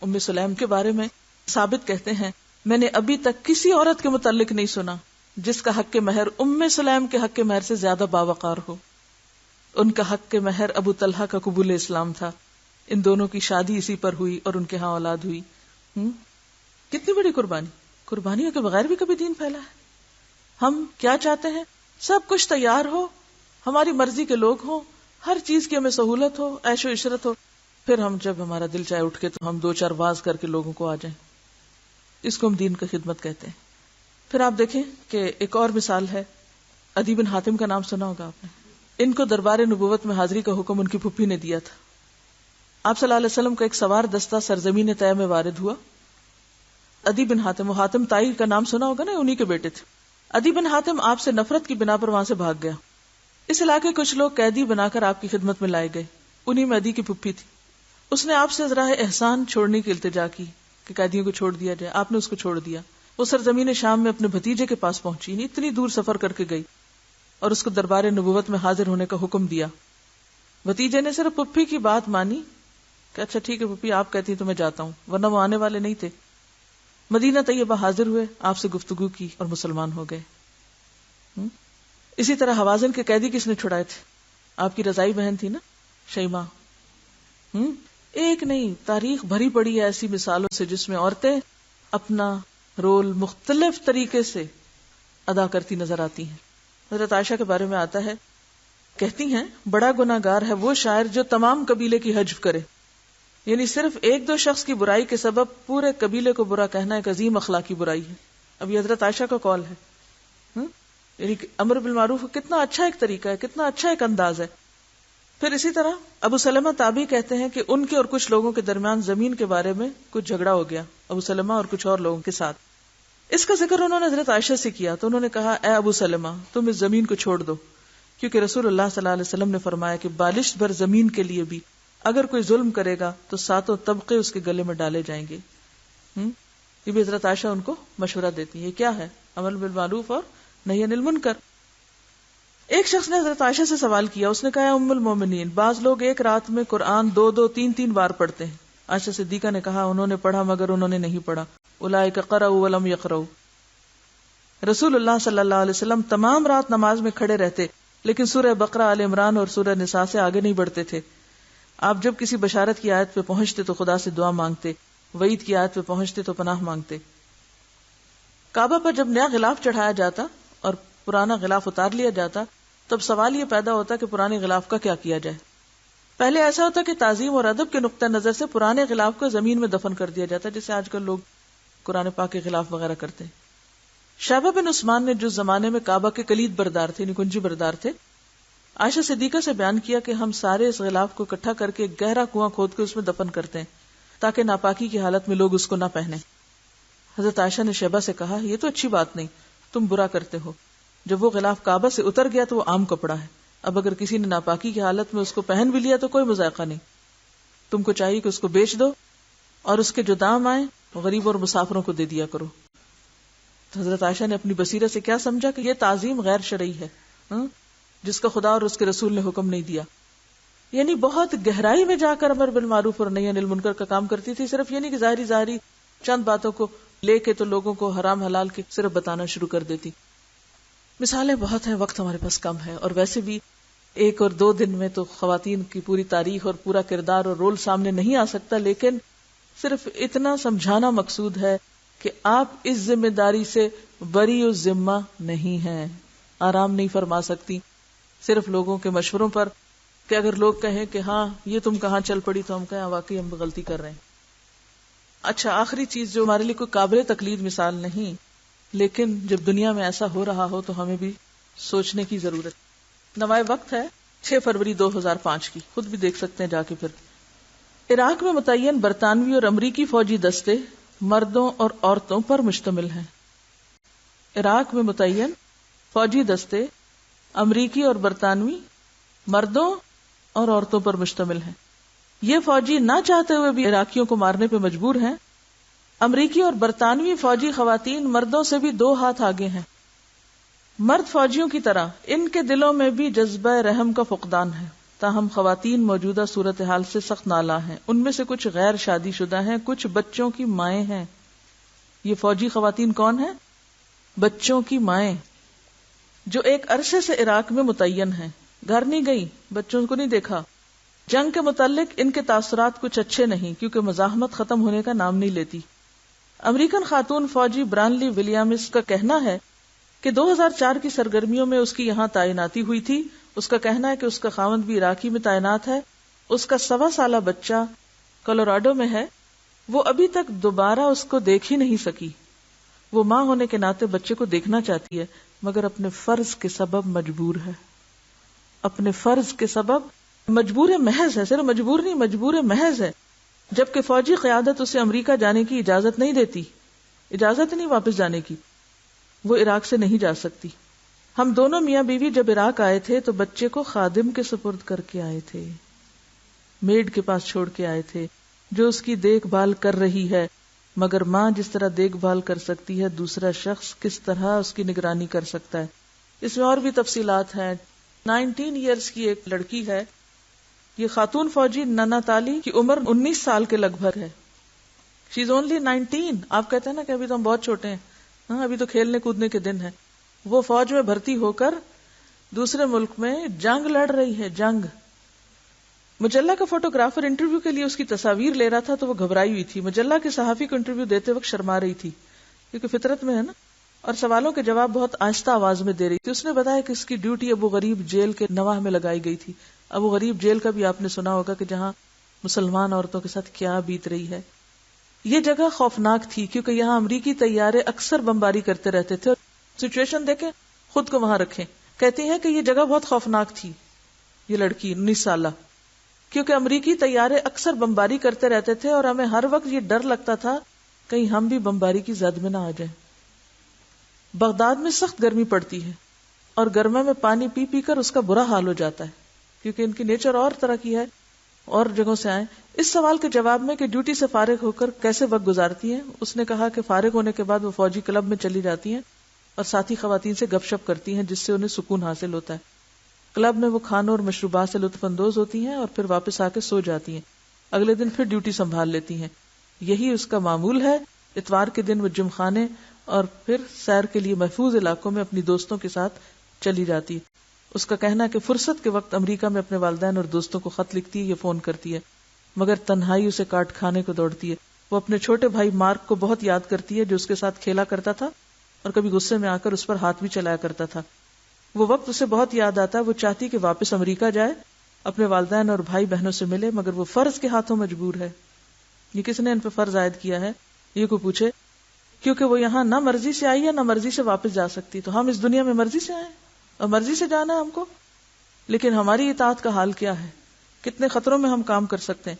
ام سلیم کے بارے میں ثابت کہتے ہیں, میں نے ابھی تک کسی عورت کے متعلق نہیں سنا جس کا حق مہر ام سلیم کے حق مہر سے زیادہ باوقار ہو. ان کا حق مہر ابو طلحہ کا قبول اسلام تھا. ان دونوں کی شادی اسی پر ہوئی اور ان کے ہاں اولاد ہوئی. کتنی بڑی قربانی. قربانیوں کے بغیر بھی کبھی دین پھیلا ہے؟ ہم کیا چاہتے ہیں؟ سب کچھ تیار ہو, ہماری مرضی کے لوگ ہوں, ہر چیز کی ہمیں سہولت ہو, عیش و عشرت ہو, پھر ہم جب ہمارا دل چاہے اٹھ کے تو ہم دو چار واز کر کے لوگوں کو آ جائیں. اس کو ہم دین کی خدمت کہتے ہیں. پھر آپ دیکھیں کہ ایک اور مثال ہے, عدی بن حاتم کا نام سنا ہوگا آپ نے. ان کو دربار نبوت میں حاضری کا حکم ان کی پھپھی نے دیا تھا. آپ صلی اللہ علیہ وسلم کا ایک سوار دستہ سرزمین طے میں وارد ہوا. عدی بن حاتم, وہ حاتم تائی کا نام سنا ہوگا نا, انہی کے بیٹے تھے. عدی بن حاتم آپ سے نفرت کی بنا پر وہاں سے بھاگ گیا. اس علاقے کچھ لوگ قیدی بنا کر آپ کی خدمت میں لائے گئے. انہی میں عدی کی پھپھی تھی. اس نے آپ سے راہ احسان چھوڑنے کی التجا کی کہ قیدیوں کو چھوڑ دیا جائے. آپ نے اس کو چھوڑ دیا. وہ سرزمین شام میں اپنے بھتیجے کے پاس پہنچی, نہیں اتنی دور سفر کر کے گئی, اور اس کو دربار نبوت میں حاضر ہونے کا حکم دیا. بھتیجے نے صرف پھپھی کی بات مانی کہ اچھا ٹھیک ہے پھپھی آپ کہتی تو میں جاتا ہوں, ورنہ وہ آنے والے نہیں تھے. مدینہ طیبہ حاضر ہوئے, آپ سے گفتگو کی اور مسلمان ہو گئے. اسی طرح حوازن کے قیدی کس نے چھڑائے تھے؟ آپ کی رضائی بہن تھی نا, شیماء. ایک نہیں, تاریخ بھری پڑی ہے ایسی مثالوں سے جس میں عورتیں اپنا رول مختلف طریقے سے ادا کرتی نظر آتی ہیں. حضرت عائشہ کے بارے میں آتا ہے, کہتی ہیں بڑا گناہگار ہے وہ شاعر جو تمام قبیلے کی حجب کرے. یعنی صرف ایک دو شخص کی برائی کے سبب پورے قبیلے کو برا کہنا ایک عظیم اخلاقی برائی ہے. اب یہ حضرت عائشہ کا قول ہے. یعنی امر بالمعروف کتنا اچھا ایک طریقہ ہے, کتنا اچھا ایک انداز ہے. پھر اسی طرح ابو سلمہ تابعی کہتے ہیں کہ ان کے اور کچھ لوگوں کے درمیان زمین کے بارے میں کچھ جھگڑا ہو گیا, ابو سلمہ اور کچھ اور لوگوں کے ساتھ. اس کا ذکر انہوں نے حضرت عائشہ سے کیا تو انہوں نے کہا اے ابو سلمہ تم اس زمین کو چھوڑ دو، کیونکہ رسول اللہ صلی اللہ علیہ وسلم نے فرمایا کہ بالشت بھر زمین کے لیے بھی اگر کوئی ظلم کرے گا تو 7 طبقے اس کے گلے میں ڈالے جائیں گے۔ یہ بھی حضرت عائشہ ان کو مشورہ دیتی ہے، کیا ہے؟ امر بالمعروف اور نہی عن المنکر۔ ایک شخص نے حضرت عائشہ سے سوال کیا، اس نے کہا ام المومنین بعض لوگ ایک رات میں قرآن 2 3 بار پڑھتے ہیں۔ عائشہ صدیقہ نے کہا انہوں نے پڑھا مگر انہوں نے نہیں پڑھا، اولئک قرأوا ولم یقرؤا۔ رسول اللہ صلی اللہ علیہ وسلم تمام رات نماز میں کھڑے رہتے لیکن سورہ بقرہ، آل عمران اور سورہ نساء سے آگے نہیں بڑھتے تھے۔ آپ جب کسی بشارت کی آیت پہ پہنچتے تو خدا سے دعا مانگتے، وعید کی آیت پہ پہنچتے تو پناہ مانگتے۔ کعبہ پر جب نیا غلاف چڑھایا جاتا اور پرانا غلاف اتار لیا جاتا تب سوال یہ پیدا ہوتا کہ پرانے غلاف کا کیا کیا جائے۔ پہلے ایسا ہوتا کہ تعظیم اور ادب کے نقطہ نظر سے پرانے غلاف کو زمین میں دفن کر دیا جاتا، جیسے آج کل لوگ قرآن پاک کے غلاف وغیرہ کرتے ہیں۔ شیبہ بن عثمان نے جس زمانے میں کعبہ کے کلید بردار تھے، کنجی بردار تھے، عائشہ صدیقہ سے بیان کیا کہ ہم سارے اس غلاف کو اکٹھا کر کے ایک گہرا کنواں کھود کے اس میں دفن کرتے ہیں تاکہ ناپاکی کی حالت میں لوگ اس کو نہ پہنیں۔ حضرت عائشہ نے شیبہ سے کہا یہ تو اچھی بات نہیں، تم برا کرتے ہو، جب وہ غلاف کعبہ سے اتر گیا تو وہ عام کپڑا ہے، اب اگر کسی نے ناپاکی کی حالت میں اس کو پہن بھی لیا تو کوئی مذائقہ نہیں، تم کو چاہیے کہ اس کو بیچ دو اور اس کے جو دام آئے غریب اور مسافروں کو دے دیا کرو۔ تو حضرت عائشہ نے اپنی بصیرت سے کیا سمجھا کہ یہ تعظیم غیر شرعی ہے جس کا خدا اور اس کے رسول نے حکم نہیں دیا، یعنی بہت گہرائی میں جا کر امر بالمعروف اور نہی عن المنکر کا کام کرتی تھی، صرف یہ نہیں کہ ظاہری چند باتوں کو لے کے تو لوگوں کو حرام حلال کے صرف بتانا شروع کر دیتی۔ مثالیں بہت ہیں، وقت ہمارے پاس کم ہے، اور ویسے بھی 1 اور 2 دن میں تو خواتین کی پوری تاریخ اور پورا کردار اور رول سامنے نہیں آ سکتا، لیکن صرف اتنا سمجھانا مقصود ہے کہ آپ اس ذمہ داری سے بری الذمہ نہیں ہیں، آرام نہیں فرما سکتی صرف لوگوں کے مشوروں پر، کہ اگر لوگ کہیں کہ ہاں یہ تم کہاں چل پڑی تو ہم کہیں واقعی ہم غلطی کر رہے ہیں۔ اچھا، آخری چیز جو ہمارے لیے کوئی قابل تقلید مثال نہیں، لیکن جب دنیا میں ایسا ہو رہا ہو تو ہمیں بھی سوچنے کی ضرورت۔ نوائے وقت ہے 6 فروری 2005 کی، خود بھی دیکھ سکتے ہیں جا کے۔ پھر عراق میں متعین برطانوی اور امریکی فوجی دستے مردوں اور عورتوں پر مشتمل ہیں۔ عراق میں متعین فوجی دستے امریکی اور برطانوی مردوں اور عورتوں پر مشتمل ہیں۔ یہ فوجی نہ چاہتے ہوئے بھی عراقیوں کو مارنے پہ مجبور ہیں۔ امریکی اور برطانوی فوجی خواتین مردوں سے بھی 2 ہاتھ آگے ہیں۔ مرد فوجیوں کی طرح ان کے دلوں میں بھی جذبہ رحم کا فقدان ہے، تاہم خواتین موجودہ صورتحال سے سخت نالاں ہیں۔ ان میں سے کچھ غیر شادی شدہ ہیں، کچھ بچوں کی مائیں ہیں۔ یہ فوجی خواتین کون ہیں؟ بچوں کی مائیں، جو ایک عرصے سے عراق میں متعین ہیں، گھر نہیں گئی، بچوں کو نہیں دیکھا۔ جنگ کے متعلق ان کے تاثرات کچھ اچھے نہیں، کیونکہ مزاحمت ختم ہونے کا نام نہیں لیتی۔ امریکن خاتون فوجی برانلی ولیامز کا کہنا ہے کہ 2004 کی سرگرمیوں میں اس کی یہاں تعیناتی ہوئی تھی۔ اس کا کہنا ہے کہ اس کا خاوند بھی عراقی میں تعینات ہے، اس کا 1.25 سالہ بچہ کولوراڈو میں ہے، وہ ابھی تک دوبارہ اس کو دیکھ ہی نہیں سکی۔ وہ ماں ہونے کے ناطے بچے کو دیکھنا چاہتی ہے مگر اپنے فرض کے سبب مجبور ہے، اپنے فرض کے سبب مجبور محض ہے، صرف مجبور نہیں، مجبور محض ہے، جبکہ فوجی قیادت اسے امریکہ جانے کی اجازت نہیں دیتی، اجازت نہیں واپس جانے کی، وہ عراق سے نہیں جا سکتی۔ ہم دونوں میاں بیوی جب عراق آئے تھے تو بچے کو خادم کے سپرد کر کے آئے تھے، میڈ کے پاس چھوڑ کے آئے تھے جو اس کی دیکھ بھال کر رہی ہے، مگر ماں جس طرح دیکھ بھال کر سکتی ہے دوسرا شخص کس طرح اس کی نگرانی کر سکتا ہے۔ اس میں اور بھی تفصیلات ہیں۔ 19 ایئرز کی ایک لڑکی ہے، یہ خاتون فوجی نناتالی کی عمر 19 سال کے لگ بھگ ہے۔ شی از اونلی 19۔ آپ کہتے ہیں نا کہ ابھی تو ہم بہت چھوٹے ہیں، ہاں ابھی تو کھیلنے کودنے کے دن ہیں۔ وہ فوج میں بھرتی ہو کر دوسرے ملک میں جنگ لڑ رہی ہے، جنگ۔ مجلہ کا فوٹوگرافر انٹرویو کے لیے اس کی تصاویر لے رہا تھا تو وہ گھبرائی ہوئی تھی۔ مجلہ کے صحافی کو انٹرویو دیتے وقت شرما رہی تھی کیونکہ فطرت میں ہے نا، اور سوالوں کے جواب بہت آہستہ آواز میں دے رہی تھی۔ اس نے بتایا کہ اس کی ڈیوٹی ابو غریب جیل کے نواح میں لگائی گئی تھی۔ ابو غریب جیل کا بھی آپ نے سنا ہوگا کہ جہاں مسلمان عورتوں کے ساتھ کیا بیت رہی ہے۔ یہ جگہ خوفناک تھی کیونکہ یہاں امریکی طیارے اکثر بمباری کرتے رہتے تھے۔ سچویشن دیکھیں، خود کو وہاں رکھیں۔ کہتی ہیں کہ یہ جگہ بہت خوفناک تھی، یہ لڑکی 19 سالہ، کیونکہ امریکی طیارے اکثر بمباری کرتے رہتے تھے اور ہمیں ہر وقت یہ ڈر لگتا تھا کہیں ہم بھی بمباری کی زد میں نہ آ جائیں۔ بغداد میں سخت گرمی پڑتی ہے اور گرما میں پانی پی پی کر اس کا برا حال ہو جاتا ہے کیونکہ ان کی نیچر اور طرح کی ہے، اور جگہوں سے آئے۔ اس سوال کے جواب میں کہ ڈیوٹی سے فارغ ہو کر کیسے وقت گزارتی ہیں، اس نے کہا کہ فارغ ہونے کے بعد وہ فوجی کلب میں چلی جاتی ہیں اور ساتھی خواتین سے گپ شپ کرتی ہیں، جس سے انہیں سکون حاصل ہوتا ہے۔ کلب میں وہ کھانوں اور مشروبات سے لطف اندوز ہوتی ہیں اور پھر واپس آ کے سو جاتی ہیں، اگلے دن پھر ڈیوٹی سنبھال لیتی ہیں۔ یہی اس کا معمول ہے۔ اتوار کے دن وہ جم خانے اور پھر سیر کے لیے محفوظ علاقوں میں اپنی دوستوں کے ساتھ چلی جاتی ہے۔ اس کا کہنا ہے کہ فرصت کے وقت امریکہ میں اپنے والدین اور دوستوں کو خط لکھتی ہے یا فون کرتی ہے، مگر تنہائی اسے کاٹ کھانے کو دوڑتی ہے۔ وہ اپنے چھوٹے بھائی مارک کو بہت یاد کرتی ہے جو اس کے ساتھ کھیلا کرتا تھا اور کبھی غصے میں آ کر اس پر ہاتھ بھی چلایا کرتا تھا۔ وہ وقت اسے بہت یاد آتا ہے۔ وہ چاہتی کہ واپس امریکہ جائے، اپنے والدین اور بھائی بہنوں سے ملے، مگر وہ فرض کے ہاتھوں مجبور ہے۔ یہ کس نے ان پہ فرض عائد کیا ہے؟ یہ کوئی پوچھے؟ کیونکہ وہ یہاں نہ مرضی سے آئی ہے نہ مرضی سے واپس جا سکتی۔ تو ہم اس دنیا میں مرضی سے آئے اور مرضی سے جانا ہے ہم کو، لیکن ہماری اطاعت کا حال کیا ہے؟ کتنے خطروں میں ہم کام کر سکتے ہیں۔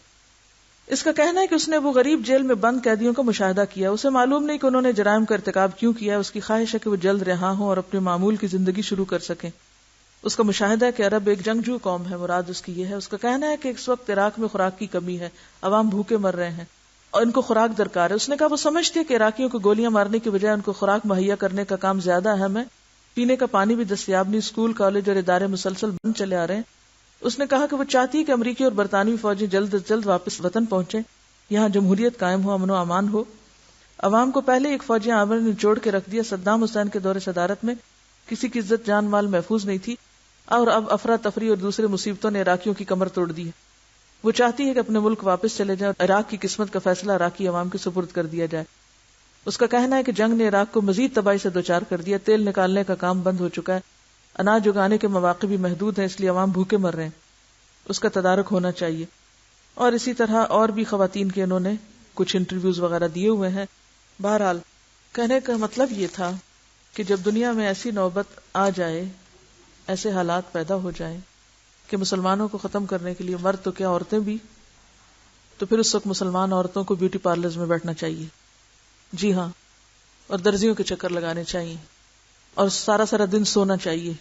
اس کا کہنا ہے کہ اس نے وہ غریب جیل میں بند قیدیوں کا مشاہدہ کیا، اسے معلوم نہیں کہ انہوں نے جرائم کا ارتکاب کیوں کیا ہے، اس کی خواہش ہے کہ وہ جلد رہا ہوں اور اپنے معمول کی زندگی شروع کر سکیں۔ اس کا مشاہدہ ہے کہ عرب ایک جنگجو قوم ہے، مراد اس کی یہ ہے۔ اس کا کہنا ہے کہ اس وقت عراق میں خوراک کی کمی ہے، عوام بھوکے مر رہے ہیں اور ان کو خوراک درکار ہے۔ اس نے کہا وہ سمجھتی ہے کہ عراقیوں کو گولیاں مارنے کی بجائے ان کو خوراک مہیا کرنے کا کام زیادہ اہم ہے۔ پینے کا پانی بھی دستیاب نہیں، اسکول کالج اور ادارے مسلسل بند چلے آ رہے ہیں۔ اس نے کہا کہ وہ چاہتی ہے کہ امریکی اور برطانوی فوجیں جلد از جلد واپس وطن پہنچیں، یہاں جمہوریت قائم ہو، امن و امان ہو۔ عوام کو پہلے ایک فوجی عامر نے جوڑ کے رکھ دیا۔ صدام حسین کے دور صدارت میں کسی کی عزت جان مال محفوظ نہیں تھی اور اب افراتفری اور دوسرے مصیبتوں نے عراقیوں کی کمر توڑ دی ہے۔ وہ چاہتی ہے کہ اپنے ملک واپس چلے جائیں اور عراق کی قسمت کا فیصلہ عراقی عوام کے سپرد کر دیا جائے۔ اس کا کہنا ہے کہ جنگ نے عراق کو مزید تباہی سے دوچار کر دیا، تیل نکالنے کا کام بند ہو چکا ہے، اناج اگانے کے مواقع بھی محدود ہیں، اس لیے عوام بھوکے مر رہے ہیں، اس کا تدارک ہونا چاہیے۔ اور اسی طرح اور بھی خواتین کے انہوں نے کچھ انٹرویوز وغیرہ دیے ہوئے ہیں۔ بہرحال کہنے کا مطلب یہ تھا کہ جب دنیا میں ایسی نوبت آ جائے، ایسے حالات پیدا ہو جائیں کہ مسلمانوں کو ختم کرنے کے لیے مرد تو کیا عورتیں بھی، تو پھر اس وقت مسلمان عورتوں کو بیوٹی پارلرز میں بیٹھنا چاہیے، جی ہاں، اور درزیوں کے چکر لگانے چاہیے، اور سارا سارا دن سونا چاہیے،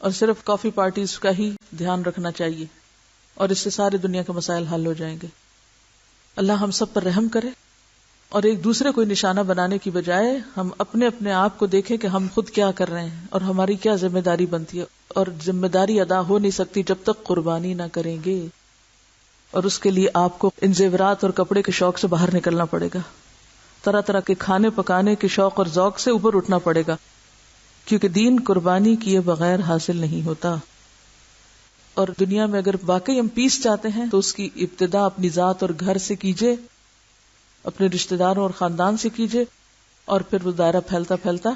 اور صرف کافی پارٹیز کا ہی دھیان رکھنا چاہیے، اور اس سے ساری دنیا کے مسائل حل ہو جائیں گے۔ اللہ ہم سب پر رحم کرے، اور ایک دوسرے کو نشانہ بنانے کی بجائے ہم اپنے اپنے آپ کو دیکھیں کہ ہم خود کیا کر رہے ہیں اور ہماری کیا ذمہ داری بنتی ہے، اور ذمہ داری ادا ہو نہیں سکتی جب تک قربانی نہ کریں گے، اور اس کے لیے آپ کو ان زیورات اور کپڑے کے شوق سے باہر نکلنا پڑے گا، طرح طرح کے کھانے پکانے کے شوق اور ذوق سے اوپر اٹھنا پڑے گا، کیونکہ دین قربانی کیے بغیر حاصل نہیں ہوتا۔ اور دنیا میں اگر واقعی ہم پیس چاہتے ہیں تو اس کی ابتدا اپنی ذات اور گھر سے کیجئے، اپنے رشتہ داروں اور خاندان سے کیجئے، اور پھر وہ دائرہ پھیلتا پھیلتا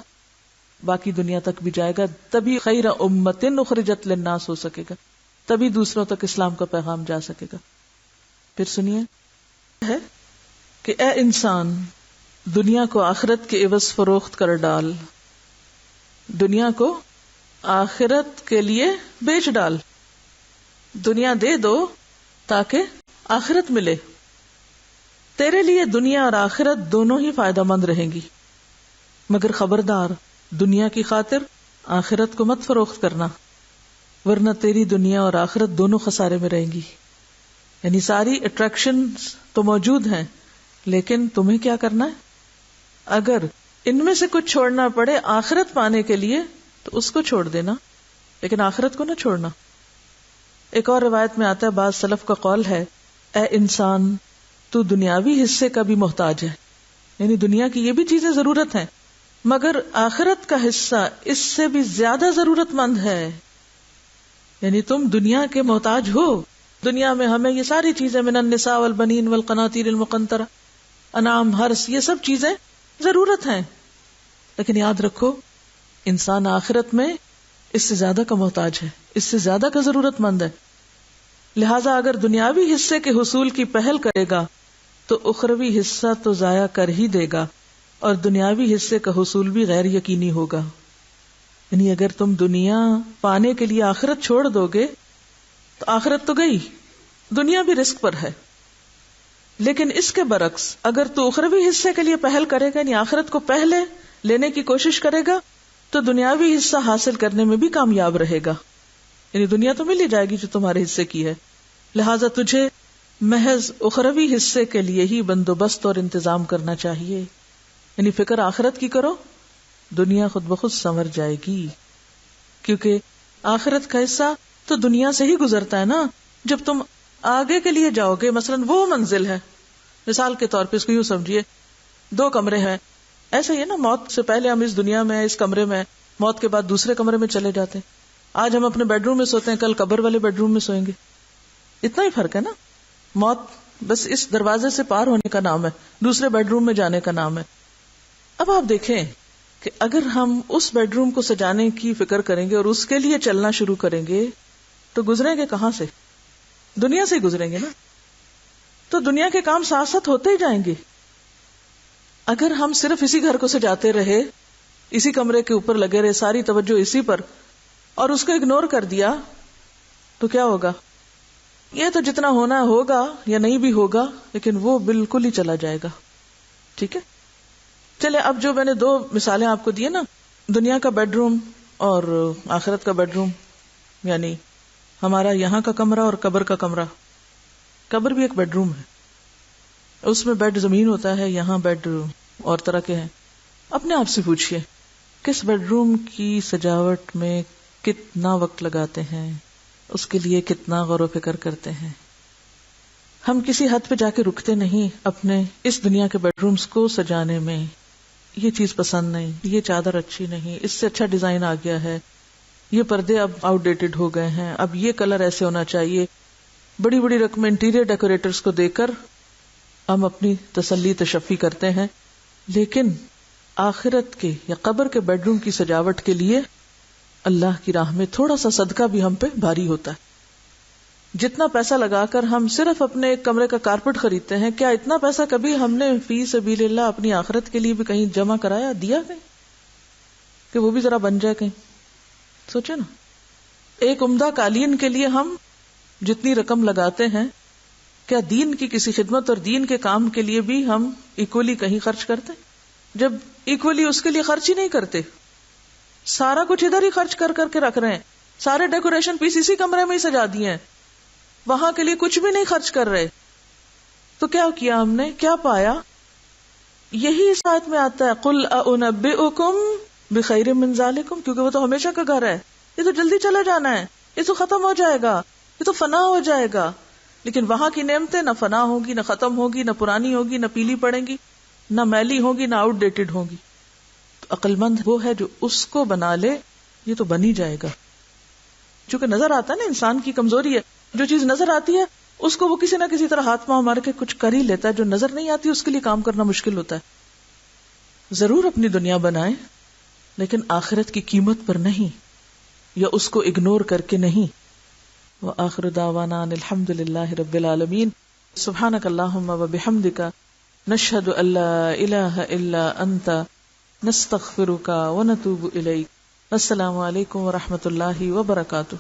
باقی دنیا تک بھی جائے گا، تبھی خیر امت اخرجت للناس ہو سکے گا، تبھی دوسروں تک اسلام کا پیغام جا سکے گا۔ پھر سنیے ہے کہ اے انسان، دنیا کو آخرت کے عوض فروخت کر ڈال، دنیا کو آخرت کے لیے بیچ ڈال، دنیا دے دو تاکہ آخرت ملے۔ تیرے لیے دنیا اور آخرت دونوں ہی فائدہ مند رہیں گی، مگر خبردار دنیا کی خاطر آخرت کو مت فروخت کرنا، ورنہ تیری دنیا اور آخرت دونوں خسارے میں رہیں گی۔ یعنی ساری اٹریکشنز تو موجود ہیں، لیکن تمہیں کیا کرنا ہے؟ اگر ان میں سے کچھ چھوڑنا پڑے آخرت پانے کے لیے تو اس کو چھوڑ دینا، لیکن آخرت کو نہ چھوڑنا۔ ایک اور روایت میں آتا ہے، بعض سلف کا قول ہے، اے انسان، تو دنیاوی حصے کا بھی محتاج ہے، یعنی دنیا کی یہ بھی چیزیں ضرورت ہیں، مگر آخرت کا حصہ اس سے بھی زیادہ ضرورت مند ہے۔ یعنی تم دنیا کے محتاج ہو، دنیا میں ہمیں یہ ساری چیزیں، من النساء والبنین والقناطیر المقنطرہ، انعام، حرث، یہ سب چیزیں ضرورت ہیں، لیکن یاد رکھو انسان آخرت میں اس سے زیادہ کا محتاج ہے، اس سے زیادہ کا ضرورت مند ہے۔ لہذا اگر دنیاوی حصے کے حصول کی پہل کرے گا تو اخروی حصہ تو ضائع کر ہی دے گا، اور دنیاوی حصے کا حصول بھی غیر یقینی ہوگا۔ یعنی اگر تم دنیا پانے کے لیے آخرت چھوڑ دو گے تو آخرت تو گئی، دنیا بھی رزق پر ہے۔ لیکن اس کے برعکس اگر تو اخروی حصے کے لیے پہل کرے گا، یعنی آخرت کو پہلے لینے کی کوشش کرے گا تو دنیاوی حصہ حاصل کرنے میں بھی کامیاب رہے گا، یعنی دنیا تو مل ہی جائے گی جو تمہارے حصے کی ہے، لہٰذا تجھے محض اخروی حصے کے لیے ہی بندوبست اور انتظام کرنا چاہیے، یعنی فکر آخرت کی کرو، دنیا خود بخود سنور جائے گی، کیونکہ آخرت کا حصہ تو دنیا سے ہی گزرتا ہے نا. جب تم آگے کے لیے جاؤ گے، مثلاً وہ منزل ہے، مثال کے طور پہ اس کو یوں سمجھیے 2 کمرے ہیں، ایسا ہی ہے نا، موت سے پہلے ہم اس دنیا میں اس کمرے میں، موت کے بعد دوسرے کمرے میں چلے جاتے ہیں. آج ہم اپنے بیڈ روم میں سوتے ہیں، کل قبر والے بیڈ روم میں سوئیں گے، اتنا ہی فرق ہے نا. موت بس اس دروازے سے پار ہونے کا نام ہے، دوسرے بیڈ روم میں جانے کا نام ہے. اب آپ دیکھیں کہ اگر ہم اس بیڈ روم کو سجانے کی فکر کریں گے اور اس کے لیے چلنا شروع کریں گے تو گزریں گے کہاں سے؟ دنیا سے ہی گزریں گے نا. تو دنیا کے کام ساتھ ساتھ ہوتے ہی جائیں گے. اگر ہم صرف اسی گھر کو سجاتے رہے، اسی کمرے کے اوپر لگے رہے، ساری توجہ اسی پر، اور اس کو اگنور کر دیا تو کیا ہوگا؟ یہ تو جتنا ہونا ہوگا یا نہیں بھی ہوگا، لیکن وہ بالکل ہی چلا جائے گا. ٹھیک ہے، چلے اب جو میں نے 2 مثالیں آپ کو دی نا، دنیا کا بیڈ روم اور آخرت کا بیڈ روم، یعنی ہمارا یہاں کا کمرہ اور قبر کا کمرہ. قبر بھی ایک بیڈ روم ہے، اس میں بیڈ زمین ہوتا ہے، یہاں بیڈ اور طرح کے ہیں. اپنے آپ سے پوچھئے کس بیڈ روم کی سجاوٹ میں کتنا وقت لگاتے ہیں، اس کے لیے کتنا غور و فکر کرتے ہیں. ہم کسی حد پہ جا کے رکتے نہیں اپنے اس دنیا کے بیڈ رومز کو سجانے میں. یہ چیز پسند نہیں، یہ چادر اچھی نہیں، اس سے اچھا ڈیزائن آ گیا ہے، یہ پردے اب آؤٹ ڈیٹڈ ہو گئے ہیں، اب یہ کلر ایسے ہونا چاہیے. بڑی بڑی رقم انٹیریئر ڈیکوریٹرز کو دے کر ہم اپنی تسلی تشفی کرتے ہیں، لیکن آخرت کے یا قبر کے بیڈ روم کی سجاوٹ کے لیے اللہ کی راہ میں تھوڑا سا صدقہ بھی ہم پہ بھاری ہوتا ہے. جتنا پیسہ لگا کر ہم صرف اپنے ایک کمرے کا کارپٹ خریدتے ہیں، کیا اتنا پیسہ کبھی ہم نے فی سبیل اللہ اپنی آخرت کے لیے بھی کہیں جمع کرایا، دیا کہیں کہ وہ بھی ذرا بن جائے کہیں؟ سوچے نا، ایک عمدہ قالین کے لیے ہم جتنی رقم لگاتے ہیں، کیا دین کی کسی خدمت اور دین کے کام کے لیے بھی ہم ایکولی کہیں خرچ کرتے؟ جب ایکولی اس کے لیے خرچ ہی نہیں کرتے، سارا کچھ ادھر ہی خرچ کر کر کے رکھ رہے ہیں، سارے ڈیکوریشن پیس اسی کمرے میں ہی سجا دیے ہیں، وہاں کے لیے کچھ بھی نہیں خرچ کر رہے، تو کیا کیا ہم نے، کیا پایا؟ یہی اس آیت میں آتا ہے قُلْ أَأُنَبِّئُكُمْ بِخَيْرٍ مِّن ذَلِكُمْ، کیونکہ وہ تو ہمیشہ کا گھر ہے، یہ تو جلدی چلا جانا ہے، یہ تو ختم ہو جائے گا، یہ تو فنا ہو جائے گا. لیکن وہاں کی نعمتیں نہ فنا ہوگی، نہ ختم ہوگی، نہ پرانی ہوگی، نہ پیلی پڑیں گی، نہ میلی ہوگی، نہ آؤٹ ڈیٹڈ ہوگی. تو عقل مند وہ ہے جو اس کو بنا لے، یہ تو بن ہی جائے گا. چونکہ نظر آتا ہے نا، انسان کی کمزوری ہے، جو چیز نظر آتی ہے اس کو وہ کسی نہ کسی طرح ہاتھ پاؤں مار کے کچھ کر ہی لیتا ہے، جو نظر نہیں آتی اس کے لیے کام کرنا مشکل ہوتا ہے. ضرور اپنی دنیا بنائیں، لیکن آخرت کی قیمت پر نہیں، یا اس کو اگنور کر کے نہیں. وآخر دعوانا ان الحمد للہ رب العالمین. سبحانک اللہم وبحمدک، نشہد ان لا الہ الا انت، نستغفرک ونتوب الیک. السلام علیکم ورحمۃ اللہ وبرکاتہ.